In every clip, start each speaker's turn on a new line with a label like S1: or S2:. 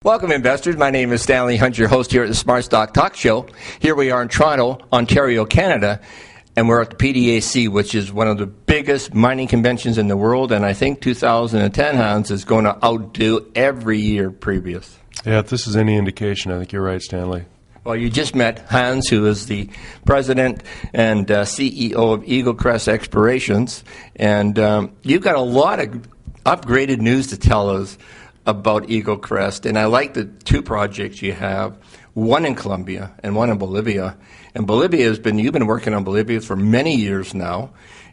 S1: Welcome, investors. My name is Stanley Hunt, your host here at the Smartstox Talk Show. Here we are in Toronto, Ontario, Canada, and we're at the PDAC, which is one of the biggest mining conventions in the world, and I think 2010, Hans, is going to outdo every year previous.
S2: Yeah, if this is any indication, I think you're right, Stanley.
S1: Well, you just met Hans, who is the president and CEO of Eaglecrest Explorations, and you've got a lot of upgraded news to tell us about Eaglecrest, and I like the two projects you have, one in Colombia and one in Bolivia. And Bolivia you've been working on Bolivia for many years now,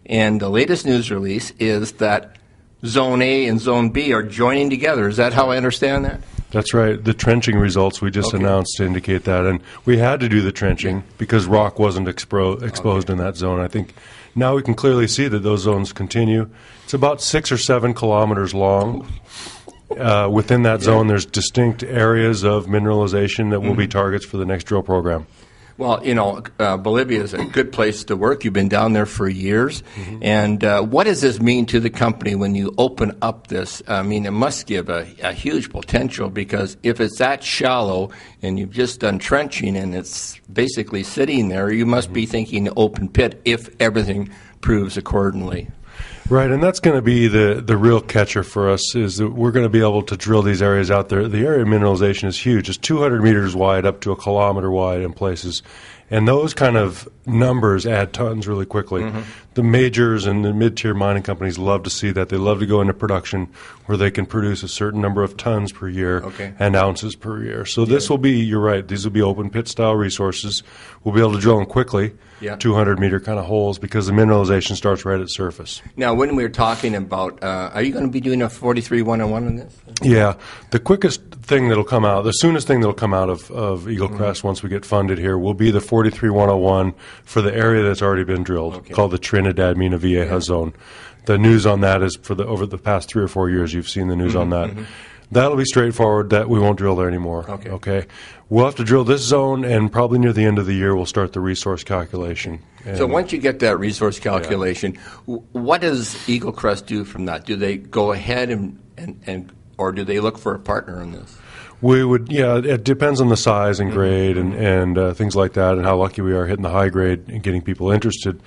S1: and the latest news release is that Zone A and Zone B are joining together. Is that how I understand that?
S2: That's right. The trenching results we just announced to indicate that, and we had to do the trenching because rock wasn't exposed in that zone. I think now we can clearly see that those zones continue. It's about 6 or 7 kilometers long. Within that zone, there's distinct areas of mineralization that will be targets for the next drill program.
S1: Well, you know, Bolivia is a good place to work. You've been down there for years. And what does this mean to the company when you open up this? I mean, it must give a huge potential, because if it's that shallow and you've just done trenching and it's basically sitting there, you must be thinking open pit if everything proves accordingly.
S2: Right, and that's going to be the real catcher for us, is that we're going to be able to drill these areas out there. The area of mineralization is huge. It's 200 meters wide up to a kilometer wide in places. And those kind of numbers add tons really quickly. The majors and the mid-tier mining companies love to see that. They love to go into production where they can produce a certain number of tons per year and ounces per year. So this will be, you're right, these will be open pit style resources. We'll be able to drill them quickly, 200-meter kind of holes, because the mineralization starts right at surface.
S1: Now, when we were talking about, are you going to be doing a 43-101 on this?
S2: Yeah. The quickest thing that'll come out, the soonest thing that'll come out of Eaglecrest once we get funded here will be the 43-101 for the area that's already been drilled, called the Trinidad Mina Vieja zone. The news on that is over the past 3 or 4 years, you've seen the news on that. That'll be straightforward. That we won't drill there anymore. Okay. We'll have to drill this zone, and probably near the end of the year we'll start the resource calculation. And
S1: so once you get that resource calculation, what does Eaglecrest do from that? Do they go ahead and or do they look for a partner on this?
S2: We would, it depends on the size and grade and things like that, and how lucky we are hitting the high grade and getting people interested.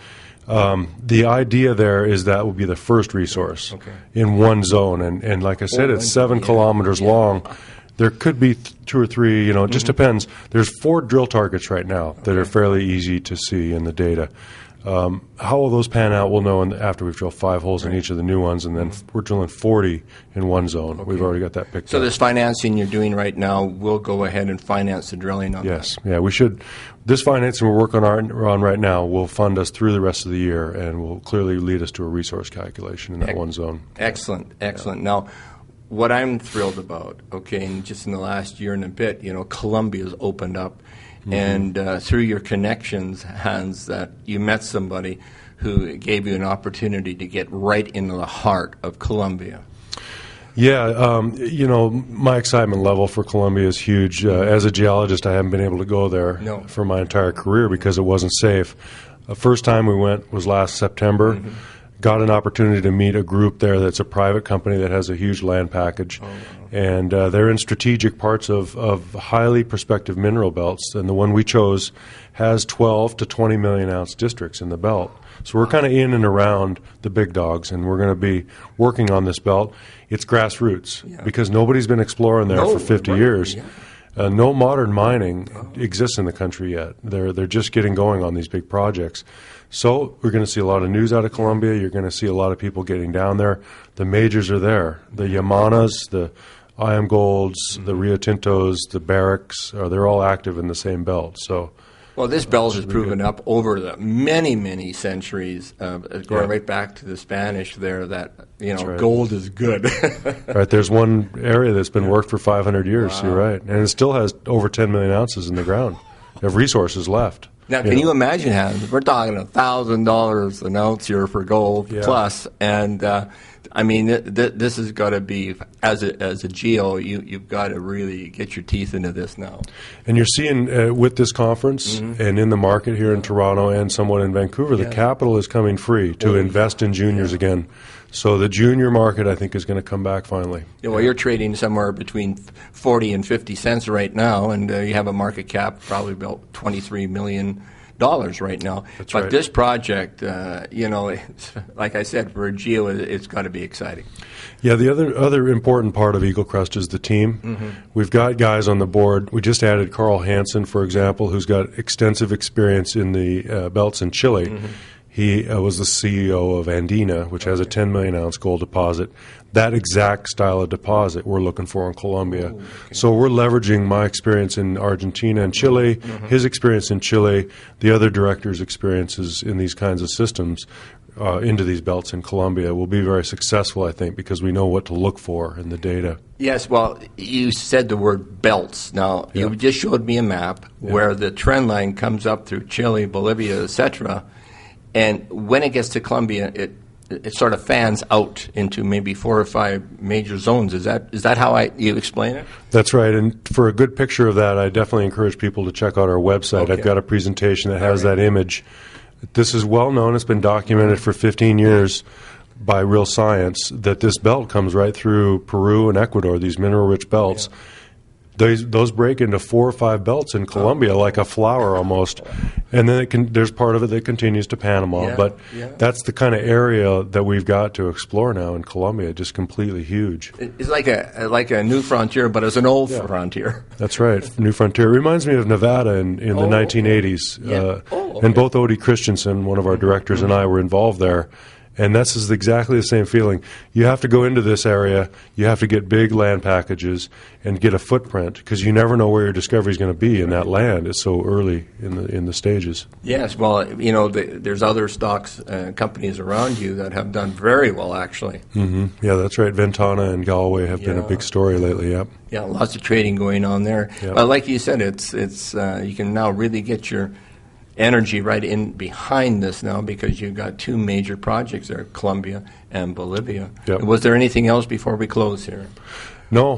S2: The idea there is that will be the first resource in one zone, and like I said, it's 7 kilometers long. There could be 2 or 3, it just depends. There's 4 drill targets right now that are fairly easy to see in the data. How will those pan out, we'll know after we've drilled 5 holes in each of the new ones, and then we're drilling 40 in one zone. We've already got that picked up.
S1: So this financing you're doing right now will go ahead and finance the drilling on that?
S2: Yes. Yeah, we should. This financing we're working on right now will fund us through the rest of the year and will clearly lead us to a resource calculation in that one zone.
S1: Excellent. Now, what I'm thrilled about, and just in the last year and a bit, Colombia's opened up. And through your connections, Hans, that you met somebody who gave you an opportunity to get right into the heart of Colombia.
S2: Yeah, my excitement level for Colombia is huge. As a geologist, I haven't been able to go there for my entire career because it wasn't safe. The first time we went was last September. Got an opportunity to meet a group there that's a private company that has a huge land package. And they're in strategic parts of highly prospective mineral belts. And the one we chose has 12 to 20 million ounce districts in the belt. So we're kind of in and around the big dogs, and we're going to be working on this belt. It's grassroots because nobody's been exploring there for 50 years. No modern mining exists in the country yet. They're just getting going on these big projects. So we're going to see a lot of news out of Colombia. You're going to see a lot of people getting down there. The majors are there. The Yamanas, the IM Golds, the Rio Tintos, the Barracks, they're all active in the same belt. So,
S1: well, this belt has proven up over the many centuries, going right back to the Spanish there, that gold is good.
S2: Right, there's one area that's been worked for 500 years. You're right, and it still has over 10 million ounces in the ground of resources left.
S1: Now, can you imagine, Hans, we're talking $1,000 an ounce here for gold plus, and I mean, this has got to be, as a geo, you've got to really get your teeth into this now. And
S2: you're seeing with this conference and in the market here in Toronto and somewhat in Vancouver, the capital is coming free to invest in juniors again. So the junior market, I think, is going to come back finally.
S1: Yeah, well, you're trading somewhere between 40 and 50 cents right now, and you have a market cap probably about $23 million right now.
S2: That's
S1: but
S2: right.
S1: This project, like I said, for a geo, it's got to be exciting.
S2: Yeah, the other important part of Eaglecrest is the team. Mm-hmm. We've got guys on the board. We just added Carl Hansen, for example, who's got extensive experience in the belts in Chile. Mm-hmm. He was the CEO of Andina, which has a 10 million ounce gold deposit. That exact style of deposit we're looking for in Colombia.
S1: Okay.
S2: So we're leveraging my experience in Argentina and Chile, his experience in Chile, the other director's experiences in these kinds of systems into these belts in Colombia. Will be very successful, I think, because we know what to look for in the data.
S1: Yes, well, you said the word belts. Now, you just showed me a map where the trend line comes up through Chile, Bolivia, etc., and when it gets to Colombia, it sort of fans out into maybe 4 or 5 major zones. Is that how you explain it?
S2: That's right. And for a good picture of that, I definitely encourage people to check out our website.
S1: Okay.
S2: I've got a presentation that has that image. This is well known. It's been documented for 15 years by real science that this belt comes right through Peru and Ecuador, these mineral-rich belts. Yeah. Those break into 4 or 5 belts in Colombia, like a flower almost, and then there's part of it that continues to Panama. But that's the kind of area that we've got to explore now in Colombia. Just completely huge.
S1: It's like a new frontier, but it's an old frontier.
S2: That's right, new frontier. It reminds me of Nevada in the 1980s.
S1: Okay.
S2: And both Odie Christensen, one of our directors, and I were involved there. And this is exactly the same feeling. You have to go into this area, you have to get big land packages and get a footprint, because you never know where your discovery is going to be in that land. It's so early in the stages.
S1: Yes, well, there's other stocks companies around you that have done very well, actually.
S2: Mm-hmm. Yeah, that's right. Ventana and Galway have been a big story lately, yep.
S1: Yeah, lots of trading going on there.
S2: Yep.
S1: But like you said, it's you can now really get your energy right in behind this now, because you've got 2 major projects there, Colombia and Bolivia.
S2: Yep.
S1: Was there anything else before we close here?
S2: No,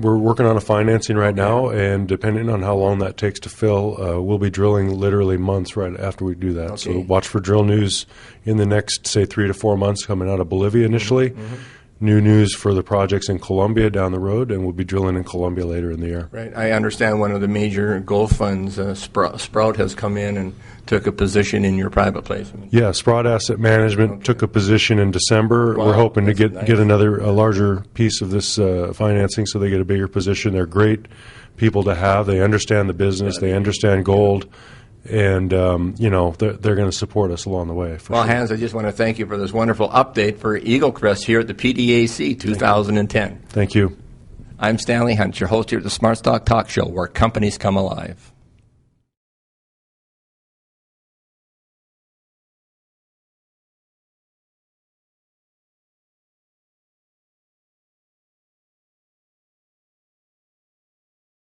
S2: we're working on a financing right now, and depending on how long that takes to fill, we'll be drilling literally months right after we do that. Okay. So watch for drill news in the next, say, 3 to 4 months coming out of Bolivia initially. Mm-hmm. New news for the projects in Colombia down the road, and we'll be drilling in Colombia later in the year.
S1: Right. I understand one of the major gold funds, Sprout, has come in and took a position in your private placement.
S2: Yeah, Sprout Asset Management took a position in December. Wow, we're hoping to get a larger piece of this financing, so they get a bigger position. They're great people to have. They understand the business. They understand gold. And, they're going to support us along the way.
S1: Well, Hans, I just want to thank you for this wonderful update for Eaglecrest here at the PDAC 2010.
S2: Thank you.
S1: I'm Stanley Hunt, your host here at the Smartstock Talk Show, where companies come alive.